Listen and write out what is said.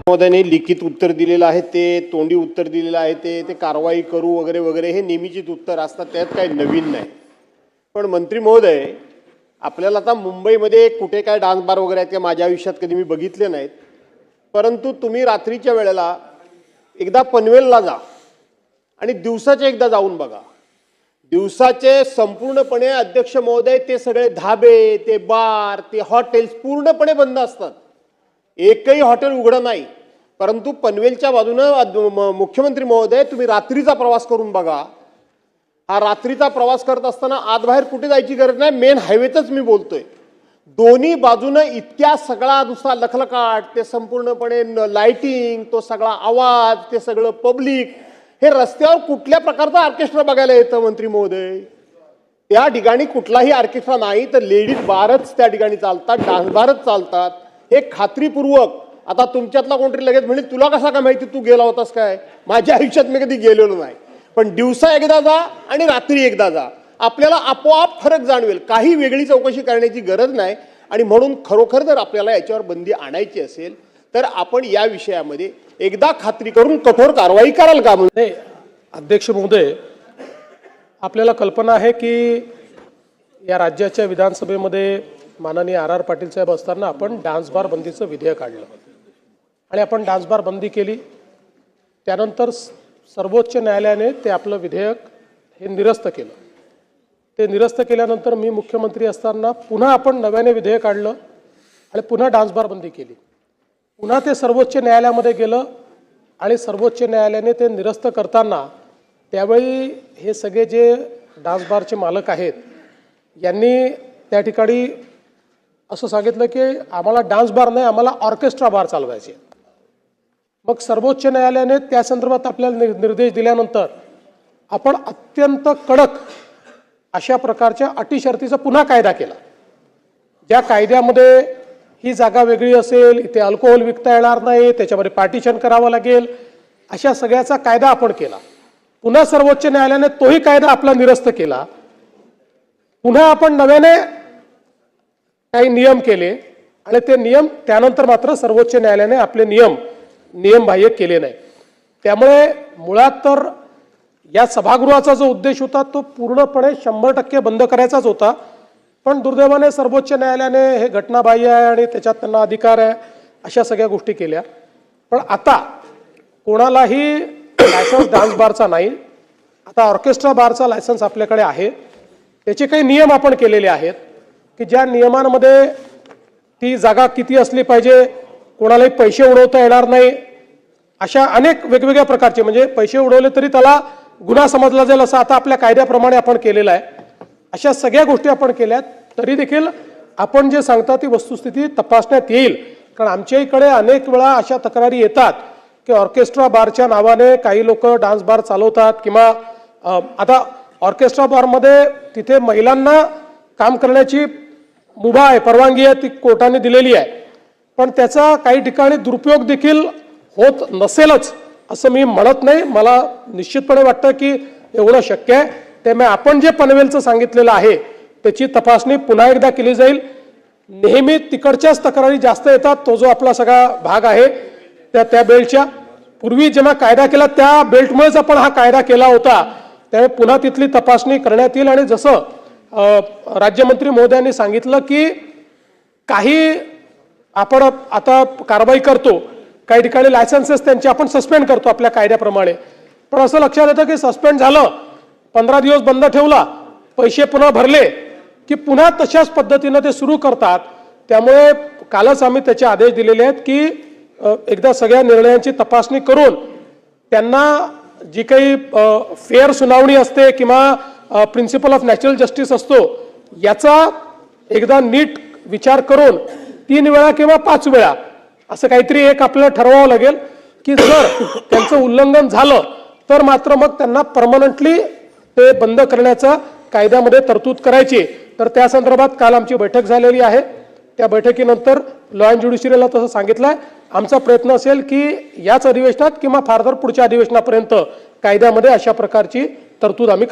महोदयाने लिखित उत्तर दिलेलं आहे, ते तोंडी उत्तर दिलेलं आहे, ते कारवाई करू वगैरे वगैरे हे नेहमीचीच उत्तर असतात, त्यात काही नवीन नाही. पण मंत्री महोदय, आपल्याला आता मुंबईमध्ये कुठे काय डान्स बार वगैरे आहेत ते माझ्या आयुष्यात कधी मी बघितले नाहीत, परंतु तुम्ही रात्रीच्या वेळेला एकदा पनवेलला जा आणि दिवसाचे एकदा जाऊन बघा. दिवसाचे संपूर्णपणे अध्यक्ष महोदय ते सगळे धाबे, ते बार, ते हॉटेल्स पूर्णपणे बंद असतात. एकही हॉटेल उघडं नाही. परंतु पनवेलच्या बाजूनं मुख्यमंत्री महोदय तुम्ही रात्रीचा प्रवास करून बघा. हा रात्रीचा प्रवास करत असताना आत बाहेर कुठे जायची गरज नाही, मेन हायवेतच मी बोलतोय. दोन्ही बाजूनं इतक्या सगळा दुसरा लखलखाट, ते संपूर्णपणे लाइटिंग, तो सगळा आवाज, ते सगळं पब्लिक, हे रस्त्यावर कुठल्या प्रकारचा ऑर्केस्ट्रा बघायला येतं मंत्री महोदय? त्या ठिकाणी कुठलाही ऑर्केस्ट्रा नाही, तर लेडीज बारच त्या ठिकाणी चालतात, डान्स बारच चालतात. हे खात्रीपूर्वक. आता तुमच्यातला कोणतरी लगेच म्हणेल तुला कसा काय माहिती, तू गेला होतास काय? माझ्या आयुष्यात मी कधी गेलेलो नाही. पण दिवसा एकदा जा आणि रात्री एकदा जा, आपल्याला आपोआप फरक जाणवेल. काही वेगळी चौकशी करण्याची गरज नाही. आणि म्हणून खरोखर जर आपल्याला याच्यावर बंदी आणायची असेल तर आपण या विषयामध्ये एकदा खात्री करून कठोर कारवाई कराल का? नाही अध्यक्ष महोदय, आपल्याला कल्पना आहे की या राज्याच्या विधानसभेमध्ये माननीय आर पाटील साहेब असताना आपण डान्स बार बंदीचं विधेयक आणलं आणि आपण डान्स बार बंदी केली. त्यानंतर सर्वोच्च न्यायालयाने ते आपलं विधेयक हे निरस्त केलं. ते निरस्त केल्यानंतर मी मुख्यमंत्री असताना पुन्हा आपण नव्याने विधेयक आणलं आणि पुन्हा डान्स बार बंदी केली. पुन्हा ते सर्वोच्च न्यायालयामध्ये गेलं आणि सर्वोच्च न्यायालयाने ते निरस्त करताना त्यावेळी हे सगळे जे डान्स बारचे मालक आहेत यांनी त्या ठिकाणी असं सांगितलं की आम्हाला डान्स बार नाही, आम्हाला ऑर्केस्ट्रा बार चालवायचे. मग सर्वोच्च न्यायालयाने त्या संदर्भात आपल्याला निर्देश दिल्यानंतर आपण अत्यंत कडक अशा प्रकारच्या अटी शर्तीचा पुन्हा कायदा केला. ज्या कायद्यामध्ये ही जागा वेगळी असेल, इथे अल्कोहोल विकता येणार नाही, त्याच्यामध्ये पार्टिशन करावं लागेल, अशा सगळ्याचा कायदा आपण केला. पुन्हा सर्वोच्च न्यायालयाने तोही कायदा आपला निरस्त केला. पुन्हा आपण नव्याने काही नियम केले आणि ते नियम त्यानंतर मात्र सर्वोच्च न्यायालयाने आपले नियमबाह्य केले नाही. त्यामुळे मुळात तर या सभागृहाचा जो उद्देश होता तो पूर्णपणे 100% बंद करायचाच होता. पण दुर्दैवाने सर्वोच्च न्यायालयाने हे घटनाबाह्य आहे आणि त्याच्यात त्यांना अधिकार आहे अशा सगळ्या गोष्टी केल्या. पण आता कोणालाही लायसन्स डान्स बारचा नाही, आता ऑर्केस्ट्रा बारचा लायसन्स आपल्याकडे आहे. त्याचे काही नियम आपण केलेले आहेत की ज्या नियमांमध्ये ती जागा किती असली पाहिजे, कोणालाही पैसे उडवता येणार नाही, अशा अनेक वेगवेगळ्या प्रकारचे, म्हणजे पैसे उडवले तरी त्याला गुन्हा समजला जाईल असं आता आपल्या कायद्याप्रमाणे आपण केलेलं आहे. अशा सगळ्या गोष्टी आपण केल्यात. तरी देखील आपण जे सांगता ती वस्तुस्थिती तपासण्यात येईल. कारण आमच्या इकडे अनेक वेळा अशा तक्रारी येतात की ऑर्केस्ट्रा बारच्या नावाने काही लोक डान्स बार चालवतात किंवा आता ऑर्केस्ट्रा बारमध्ये तिथे महिलांना काम करण्याची मुभा आहे, परवानगी आहे, ती कोर्टाने दिलेली आहे. पण त्याचा काही ठिकाणी दुरुपयोग देखील होत नसेलच असं मी म्हणत नाही. मला निश्चितपणे वाटतं की एवढं शक्य आहे. त्यामुळे आपण जे पनवेलचं सांगितलेलं आहे त्याची तपासणी पुन्हा एकदा केली जाईल. नेहमी तिकडच्याच तक्रारी जास्त येतात. तो जो आपला सगळा भाग आहे त्या बेल्टच्या, पूर्वी जेव्हा कायदा केला त्या बेल्टमुळेच आपण हा कायदा केला होता. त्यामुळे पुन्हा तिथली तपासणी करण्यात येईल. आणि जसं राज्यमंत्री महोदयांनी सांगितलं की काही आपण आता कारवाई करतो, काही ठिकाणी लायसन्सेस त्यांचे आपण सस्पेंड करतो आपल्या कायद्याप्रमाणे. पण असं लक्षात येतं की सस्पेंड झालं, 15 दिवस बंद ठेवला, पैसे पुन्हा भरले की पुन्हा तशाच पद्धतीनं ते सुरू करतात. त्यामुळे कालच आम्ही त्याचे आदेश दिलेले आहेत की एकदा सगळ्या निर्णयांची तपासणी करून त्यांना जी काही फेअर सुनावणी असते किंवा प्रिन्सिपल ऑफ नॅचरल जस्टिस असतो याचा एकदा नीट विचार करून 3 वेळा किंवा 5 वेळा असं काहीतरी एक आपल्याला ठरवावं लागेल की जर त्यांचं उल्लंघन झालं तर मात्र मग त्यांना परमनंटली ते बंद करण्याचा कायद्यामध्ये तरतूद करायची. तर त्या संदर्भात काल आमची बैठक झालेली आहे. त्या बैठकीनंतर लॉ अँड ज्युडिशियरीला तसं सांगितलंय. आमचा प्रयत्न असेल की याच अधिवेशनात किंवा फार तर पुढच्या अधिवेशनापर्यंत कायद्यामध्ये अशा प्रकारची तरतूद आम्ही